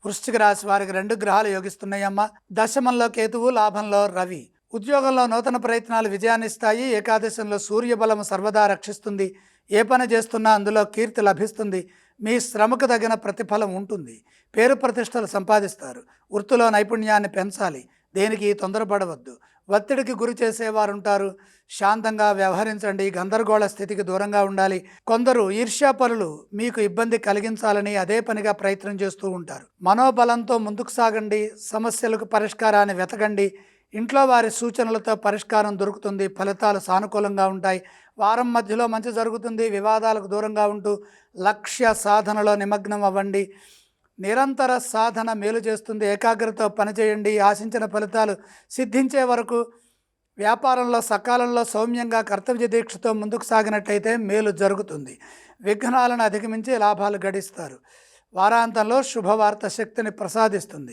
వృశ్చిక రాశి వారికి 2 గ్రహాలు యోగిస్తున్నాయమ్మా. దశమంలో కేతువు, లాభంలో రవి. ఉద్యోగంలో నూతన ప్రయత్నాలు విజయాన్నిస్తాయి. ఏకాదశంలో సూర్యబలం సర్వదా రక్షిస్తుంది. ఏ పని చేస్తున్నా అందులో కీర్తి లభిస్తుంది. మీ శ్రమకు తగిన ప్రతిఫలం ఉంటుంది. పేరు ప్రతిష్టలు సంపాదిస్తారు. వృత్తిలో నైపుణ్యాన్ని పెంచాలి. దేనికి తొందరపడవద్దు. ఒత్తిడికి గురి చేసేవారుంటారు. శాంతంగా వ్యవహరించండి. గందరగోళ స్థితికి దూరంగా ఉండాలి. కొందరు ఈర్ష్యాపరులు మీకు ఇబ్బంది కలిగించాలని అదే పనిగా ప్రయత్నం చేస్తూ ఉంటారు. మనోబలంతో ముందుకు సాగండి. సమస్యలకు పరిష్కారాన్ని వెతకండి. ఇంట్లో వారి సూచనలతో పరిష్కారం దొరుకుతుంది. ఫలితాలు సానుకూలంగా ఉంటాయి. వారం మధ్యలో మంచి జరుగుతుంది. వివాదాలకు దూరంగా ఉంటూ లక్ష్య సాధనలో నిమగ్నం అవ్వండి. నిరంతర సాధన మేలు చేస్తుంది. ఏకాగ్రతతో పనిచేయండి. ఆశించిన ఫలితాలు సిద్ధించే వరకు వ్యాపారంలో సకాలంలో సౌమ్యంగా కర్తవ్య దీక్షతో ముందుకు సాగినట్టయితే మేలు జరుగుతుంది. విఘ్నాలను అధిగమించి లాభాలు గడిస్తారు. వారాంతంలో శుభవార్త శక్తిని ప్రసాదిస్తుంది.